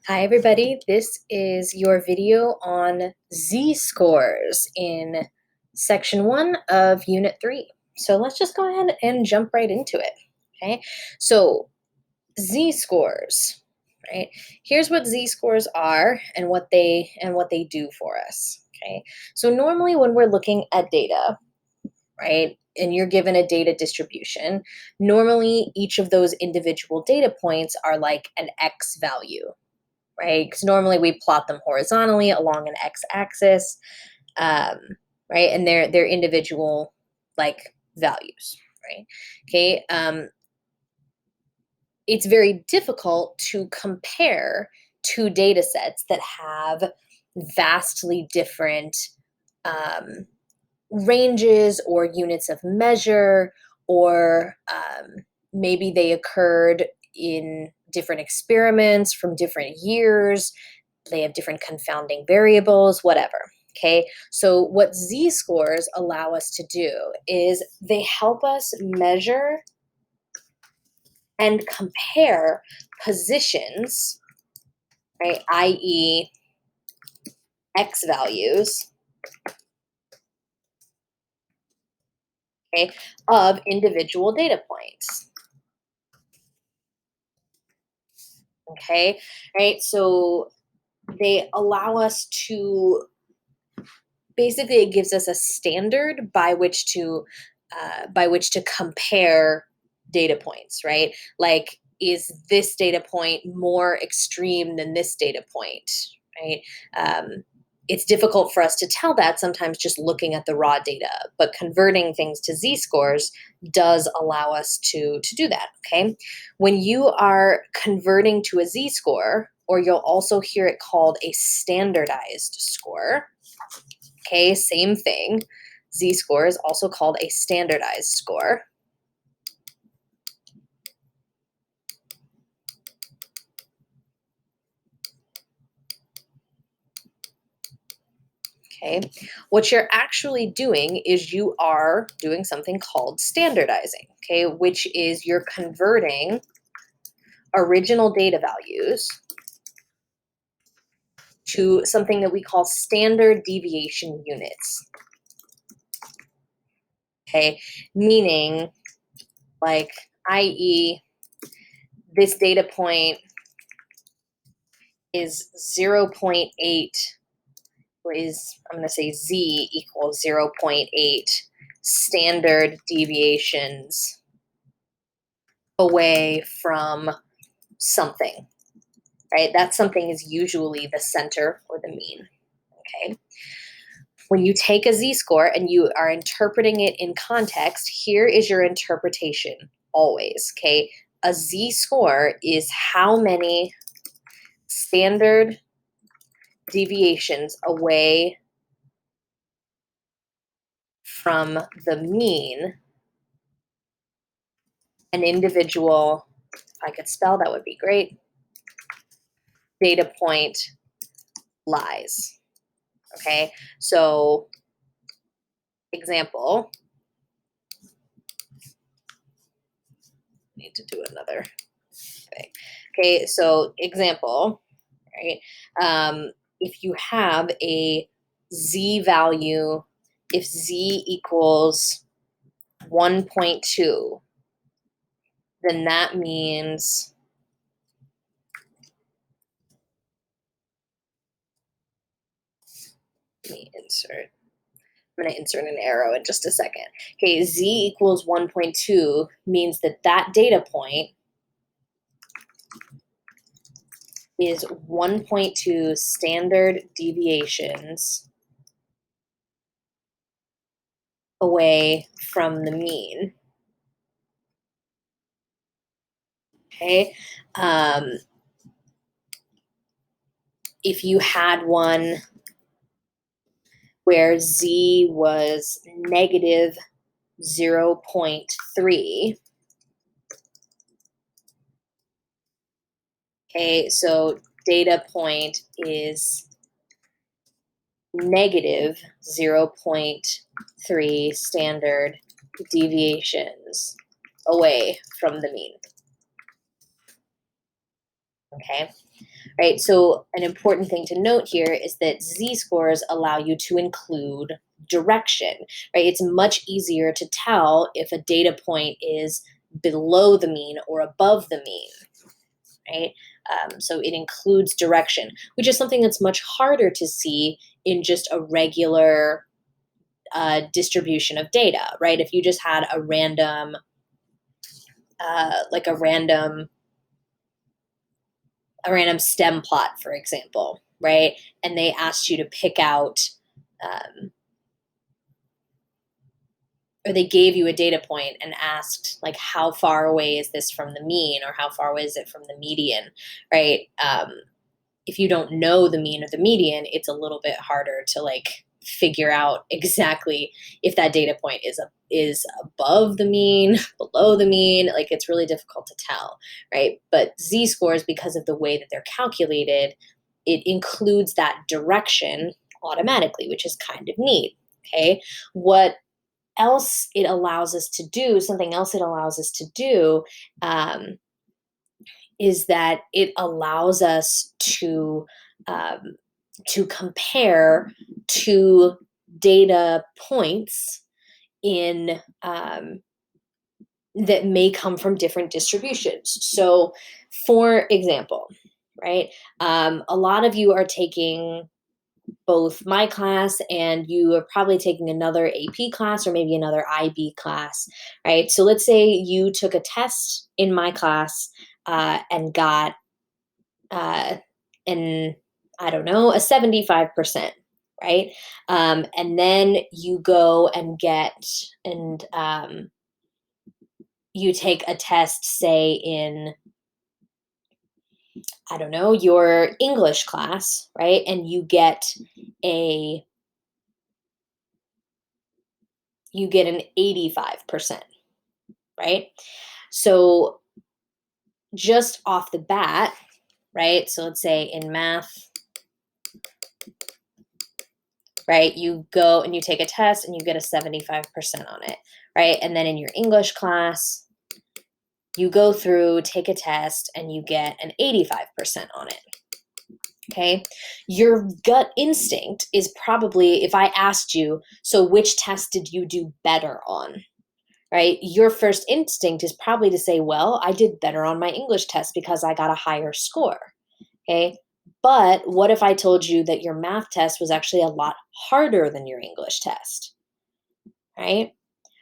Hi everybody, this is your video on z-scores in section 1 of unit 3. So let's just go ahead and jump right into it, okay? So z-scores, right? Here's what z-scores are and what they do for us, okay? So normally when we're looking at data, right, and you're given a data distribution, normally each of those individual data points are like an x value, right? Because normally we plot them horizontally along an x-axis, um, right? And they're individual like values, right? Okay. It's very difficult to compare two data sets that have vastly different um, ranges or units of measure, or maybe they occurred in different experiments from different years. They have different confounding variables, whatever. Okay, so what z-scores allow us to do is they help us measure and compare positions, right, i.e., x values, okay, of individual data points. Okay, right? So they allow us to basically, it gives us a standard by which to compare data points, right? Like, is this data point more extreme than this data point, right? It's difficult for us to tell that sometimes just looking at the raw data, but converting things to z-scores does allow us to do that, okay? When you are converting to a z-score, or you'll also hear it called a standardized score, okay, same thing. Z-score is also called a standardized score. Okay, what you're actually doing is you are doing something called standardizing, okay, which is you're converting original data values to something that we call standard deviation units. Okay, meaning, like, i.e., this data point is 0.8, I'm going to say z equals 0.8 standard deviations away from something, right? That something is usually the center or the mean, okay? When you take a z-score and you are interpreting it in context, here is your interpretation always, okay? A z-score is how many standard deviations away from the mean an individual, if I could spell, that would be great, data point lies. Okay, so example, need to do another thing. Okay, so example, right? If you have a z value, if z equals 1.2, then that means let me insert. I'm going to insert an arrow in just a second. Okay, z equals 1.2 means that that data point is 1.2 standard deviations away from the mean. Okay, if you had one where z was negative 0.3, okay, so data point is negative 0.3 standard deviations away from the mean. Okay. Right. So an important thing to note here is that z-scores allow you to include direction. Right. It's much easier to tell if a data point is below the mean or above the mean. Right. So it includes direction, which is something that's much harder to see in just a regular distribution of data. Right. If you just had like a random stem plot, for example, right? And they asked you to pick out, um, or they gave you a data point and asked, like, how far away is this from the mean, or how far away is it from the median, right? If you don't know the mean or the median, it's a little bit harder to like figure out exactly if that data point is above the mean, below the mean. Like it's really difficult to tell, right? But z scores, because of the way that they're calculated, it includes that direction automatically, which is kind of neat. Okay, what else it allows us to do? Something else it allows us to do. Is that it allows us um, to compare two data points in that may come from different distributions. So, for example, right, a lot of you are taking both my class and you are probably taking another AP class or maybe another IB class, right? So let's say you took a test in my class and got uh, an I don't know, a 75%, right? And then you go and you take a test, say in, I don't know, your English class, right? And a you get an 85%, right? So just off the bat, right? So let's say in math, right? You go and you take a test and you get a 75% on it, right? And then in your English class, you go through, take a test, and you get an 85% on it. Okay. Your gut instinct is probably, if I asked you, so which test did you do better on? Right? Your first instinct is probably to say, well, I did better on my English test because I got a higher score. Okay. But what if I told you that your math test was actually a lot harder than your English test? Right?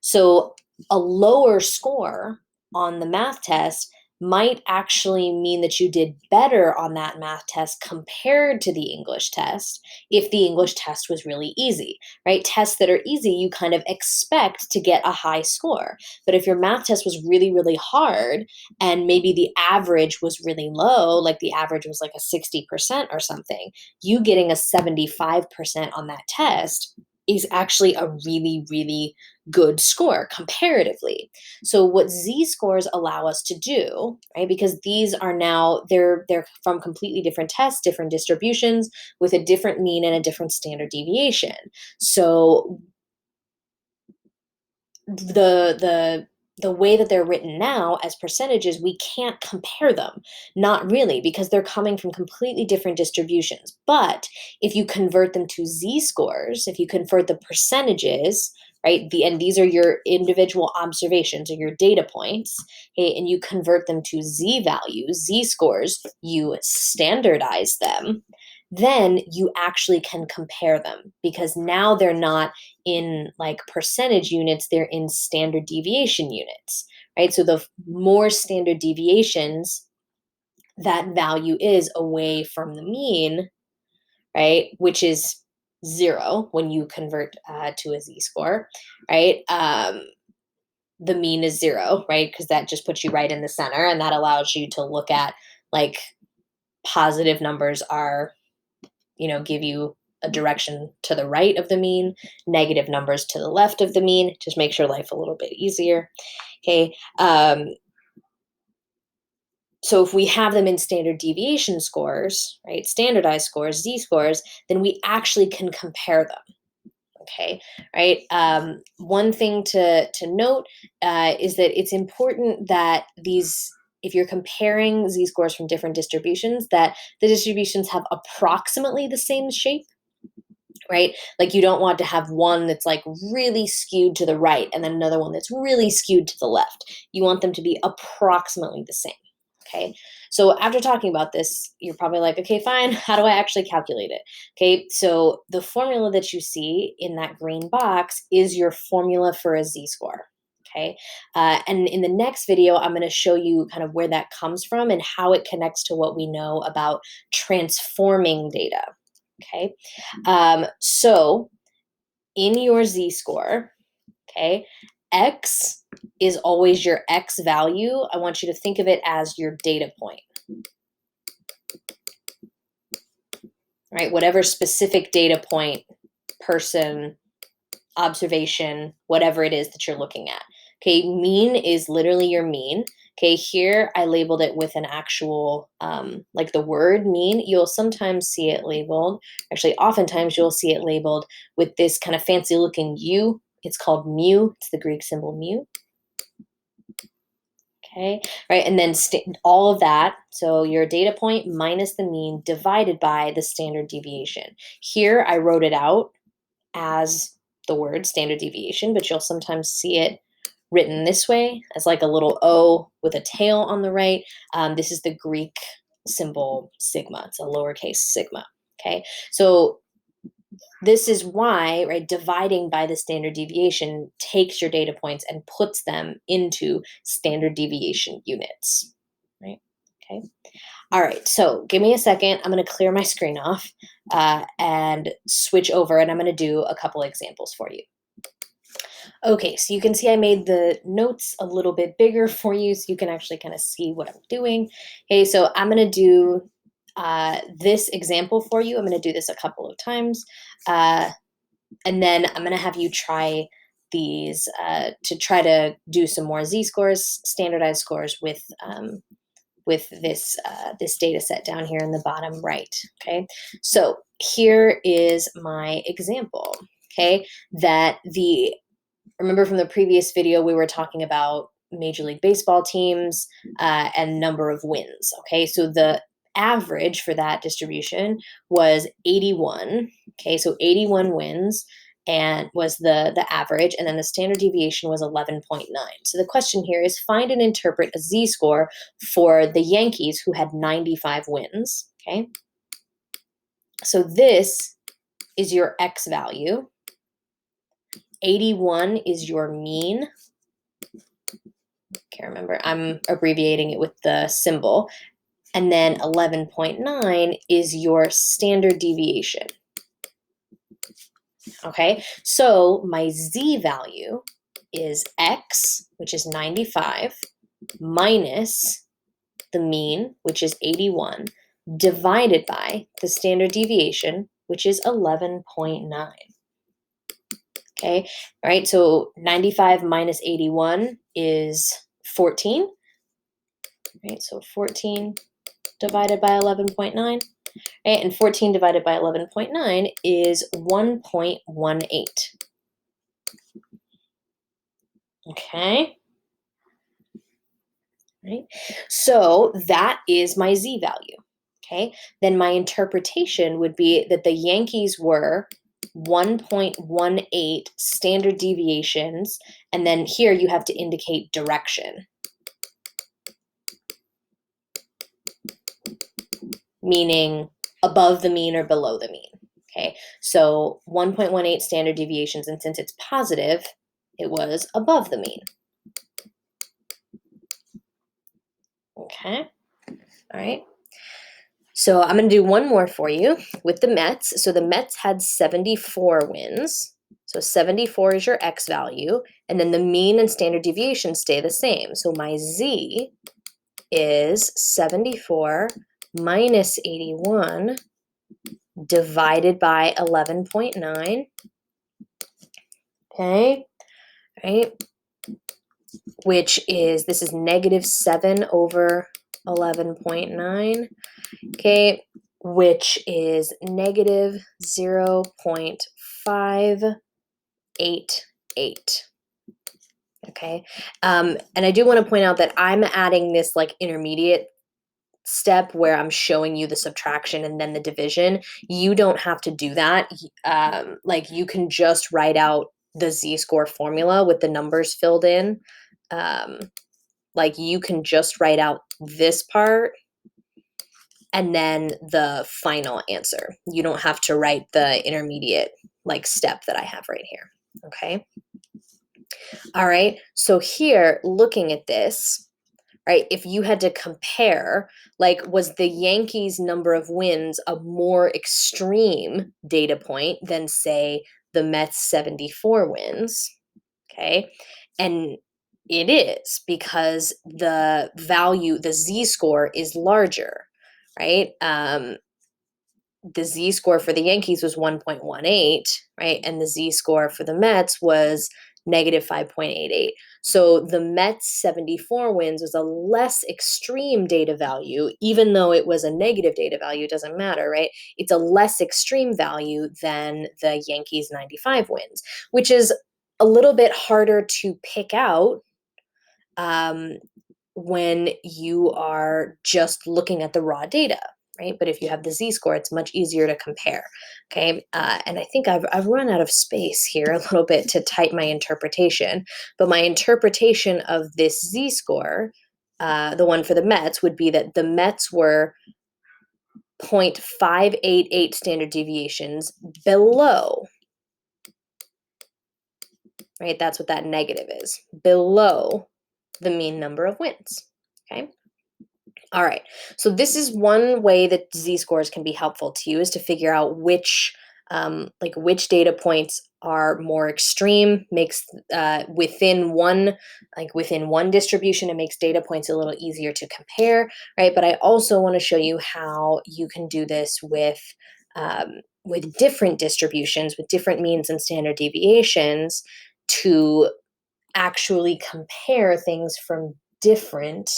So a lower score on the math test might actually mean that you did better on that math test compared to the English test if the English test was really easy, right? Tests that are easy, you kind of expect to get a high score. But if your math test was really, really hard and maybe the average was really low, like the average was like a 60% or something, you getting a 75% on that test is actually a really, really good score comparatively. So what Z scores allow us to do, right? Because these are now they're from completely different tests, different distributions with a different mean and a different standard deviation. So the the way that they're written now as percentages, we can't compare them. Not really, because they're coming from completely different distributions. But if you convert them to z scores, if you convert the percentages, right, and these are your individual observations or your data points, okay, and you convert them to z values, z scores, you standardize them, then you actually can compare them because now they're not in like percentage units, they're in standard deviation units, right? So the more standard deviations that value is away from the mean, right, which is zero when you convert to a z-score, right? The mean is zero, right? Because that just puts you right in the center, and that allows you to look at like positive numbers are, give you a direction to the right of the mean, negative numbers to the left of the mean, just makes your life a little bit easier. Okay. So if we have them in standard deviation scores, right, standardized scores, z scores, then we actually can compare them. Okay, right. One thing to note is that it's important that if you're comparing z-scores from different distributions, that the distributions have approximately the same shape, right? Like you don't want to have one that's like really skewed to the right and then another one that's really skewed to the left. You want them to be approximately the same. Okay. So after talking about this, you're probably like, okay, fine. How do I actually calculate it? Okay. So the formula that you see in that green box is your formula for a z-score. Okay. And in the next video, I'm going to show you kind of where that comes from and how it connects to what we know about transforming data. Okay. So in your z-score, okay, x is always your x value. I want you to think of it as your data point, right? Whatever specific data point, person, observation, whatever it is that you're looking at. Okay, mean is literally your mean. Okay, here I labeled it with an actual, like the word mean. You'll sometimes see it labeled, actually, oftentimes you'll see it labeled with this kind of fancy looking U. It's called mu. It's the Greek symbol mu. Okay, right, and then all of that, so your data point minus the mean divided by the standard deviation. Here I wrote it out as the word standard deviation, but you'll sometimes see it written this way as like a little O with a tail on the right. This is the Greek symbol sigma. It's a lowercase sigma. Okay, so this is why, right, dividing by the standard deviation takes your data points and puts them into standard deviation units, right? Okay. All right, so give me a second. I'm going to clear my screen off and switch over, and I'm going to do a couple examples for you. Okay, so you can see I made the notes a little bit bigger for you so you can actually kind of see what I'm doing. Okay, so I'm going to do this example for you. I'm going to do this a couple of times, and then I'm going to have you try these to try to do some more z-scores, standardized scores with this this data set down here in the bottom right. Okay, so here is my example. Okay, remember from the previous video we were talking about Major League Baseball teams and number of wins. Okay, so the average for that distribution was 81. Okay, so 81 wins and was the average, and then the standard deviation was 11.9. So the question here is find and interpret a z-score for the Yankees who had 95 wins. Okay, so this is your x value. 81 is your mean. Can't remember. I'm abbreviating it with the symbol. And then 11.9 is your standard deviation. Okay, so my z value is x, which is 95, minus the mean, which is 81, divided by the standard deviation, which is 11.9. Okay, all right, so 95 minus 81 is 14. Right, so 14 divided by 11.9. Right, and 14 divided by 11.9 is 1.18. Okay. Right, so that is my z value. Okay, then my interpretation would be that the Yankees were 1.18 standard deviations, and then here you have to indicate direction, meaning above the mean or below the mean. Okay, so 1.18 standard deviations, and since it's positive, it was above the mean. Okay, all right. So I'm going to do one more for you with the Mets. So the Mets had 74 wins. So 74 is your x value, and then the mean and standard deviation stay the same. So my z is 74 minus 81 divided by 11.9. Okay, right? Which is, this is negative 7 over 11.9. Okay, which is negative 0.588. Okay. And I do want to point out that I'm adding this like intermediate step where I'm showing you the subtraction and then the division. You don't have to do that. Like you can just write out the z-score formula with the numbers filled in. Um, like you can just write out this part and then the final answer. You don't have to write the intermediate like step that I have right here. Okay. All right. So here, looking at this, right, if you had to compare, like, was the Yankees' number of wins a more extreme data point than, say, the Mets' 74 wins? Okay. And it is because the value, the Z score is larger, right? The Z score for the Yankees was 1.18, right? And the Z score for the Mets was negative 5.88. So the Mets 74 wins was a less extreme data value, even though it was a negative data value, it doesn't matter, right? It's a less extreme value than the Yankees 95 wins, which is a little bit harder to pick out um, when you are just looking at the raw data, right? But if you have the z-score, it's much easier to compare. Okay, and I think I've run out of space here a little bit to type my interpretation, but my interpretation of this z-score, the one for the Mets, would be that the Mets were 0.588 standard deviations below, right? That's what that negative is, below the mean number of wins. Okay. All right. So this is one way that z-scores can be helpful to you, is to figure out which data points are more extreme. Makes within one distribution, it makes data points a little easier to compare, right? But I also want to show you how you can do this with different distributions, with different means and standard deviations, to actually compare things from different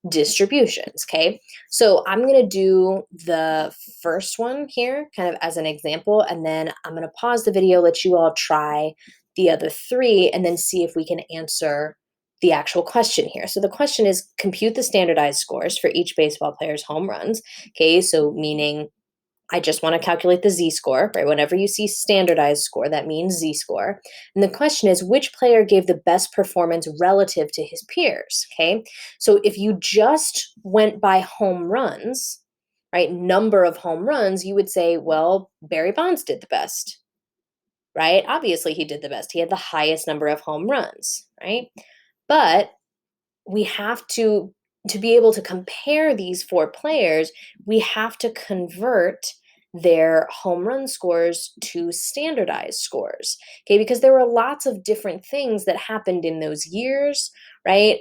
distributions. Okay, so I'm going to do the first one here kind of as an example, and then I'm going to pause the video, let you all try the other three, and then see if we can answer the actual question here. So the question is, compute the standardized scores for each baseball player's home runs. Okay, so meaning I just want to calculate the z-score, right? Whenever you see standardized score, that means z-score. And the question is, which player gave the best performance relative to his peers? Okay, so if you just went by home runs, right, number of home runs, you would say, well, Barry Bonds did the best, right? Obviously, he did the best. He had the highest number of home runs, right? But we have to be able to compare these four players, we have to convert their home run scores to standardized scores. Okay, because there were lots of different things that happened in those years, right?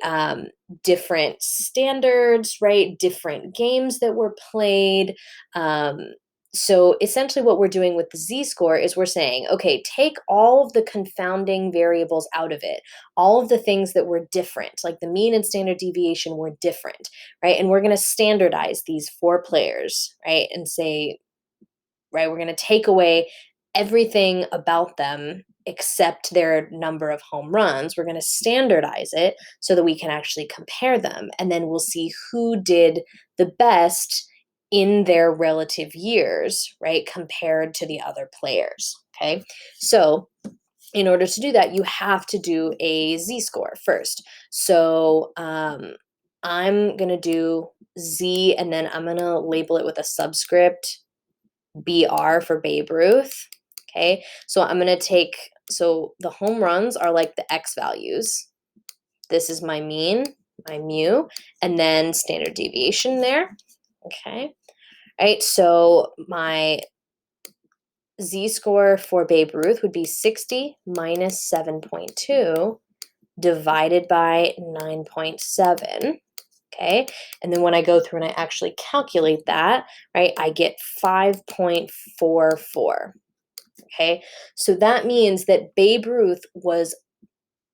Different standards, right? Different games that were played. So essentially what we're doing with the z-score is we're saying, okay, take all of the confounding variables out of it, all of the things that were different, like the mean and standard deviation were different, right? And we're going to standardize these four players, right? And say, right, we're going to take away everything about them except their number of home runs. We're going to standardize it so that we can actually compare them. And then we'll see who did the best in their relative years, right, compared to the other players. Okay. So in order to do that, you have to do a z-score first. So I'm going to do z, and then I'm going to label it with a subscript BR for Babe Ruth. Okay, so I'm going to take, so the home runs are like the X values. This is my mean, my mu, and then standard deviation there. Okay, all right, so my z-score for Babe Ruth would be 60 minus 7.2 divided by 9.7. Okay, and then when I go through and I actually calculate that, right, I get 5.44. Okay, so that means that Babe Ruth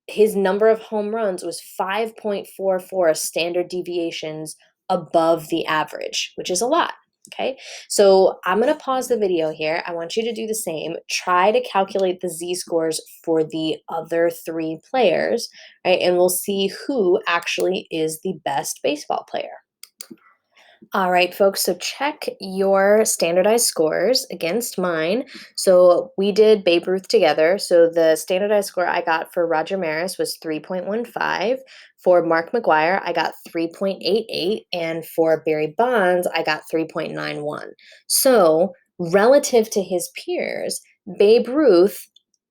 his number of home runs was 5.44 standard deviations above the average, which is a lot. Okay, so I'm going to pause the video here. I want you to do the same. Try to calculate the z-scores for the other three players, right? And we'll see who actually is the best baseball player. All right, folks, so check your standardized scores against mine. So we did Babe Ruth together. So the standardized score I got for Roger Maris was 3.15. For Mark McGuire, I got 3.88. And for Barry Bonds, I got 3.91. So relative to his peers, Babe Ruth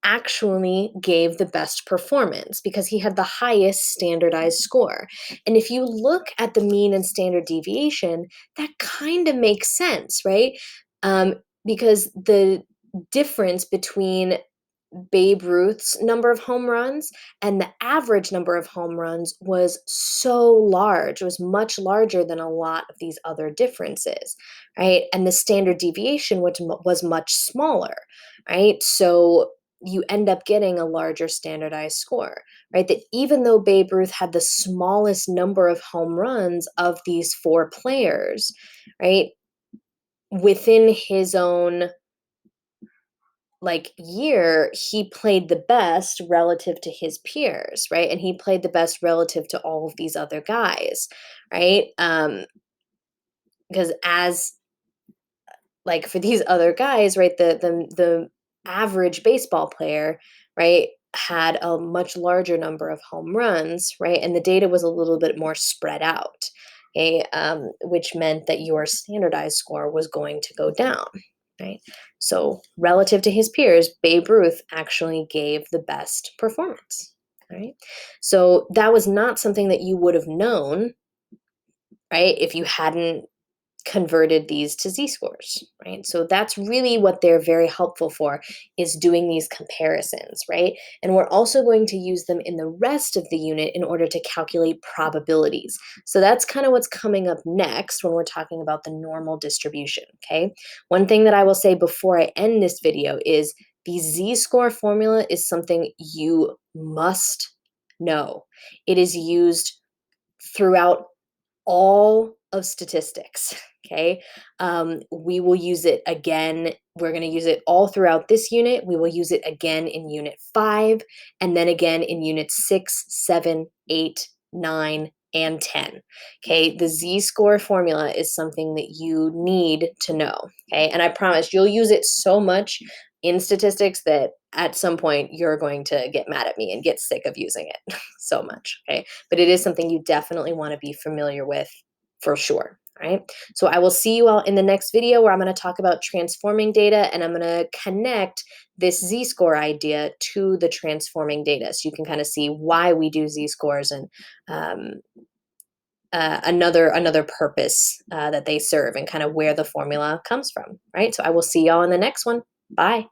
actually gave the best performance because he had the highest standardized score. And if you look at the mean and standard deviation, that kind of makes sense, right? Because the difference between Babe Ruth's number of home runs and the average number of home runs was so large. It was much larger than a lot of these other differences, right? And the standard deviation was much smaller, right? So you end up getting a larger standardized score, right? That even though Babe Ruth had the smallest number of home runs of these four players, right? Within his own year, he played the best relative to his peers, right? And he played the best relative to all of these other guys, right? Because as for these other guys, right, the average baseball player, right, had a much larger number of home runs, right, and the data was a little bit more spread out, okay, which meant that your standardized score was going to go down, right? So relative to his peers, Babe Ruth actually gave the best performance, right? So that was not something that you would have known, right, if you hadn't converted these to z-scores, right? So that's really what they're very helpful for, is doing these comparisons, right? And we're also going to use them in the rest of the unit in order to calculate probabilities. So that's kind of what's coming up next when we're talking about the normal distribution, okay? One thing that I will say before I end this video is the z-score formula is something you must know. It is used throughout all of statistics. Okay. We will use it again. We're going to use it all throughout this unit. We will use it again in unit 5, and then again in units 6, 7, 8, 9, and 10. Okay. The z-score formula is something that you need to know. Okay. And I promise you'll use it so much in statistics that at some point you're going to get mad at me and get sick of using it so much. Okay. But it is something you definitely want to be familiar with for sure. All right. So I will see you all in the next video where I'm going to talk about transforming data, and I'm going to connect this z-score idea to the transforming data so you can kind of see why we do z-scores and another purpose that they serve and kind of where the formula comes from. Right. So I will see y'all in the next one. Bye.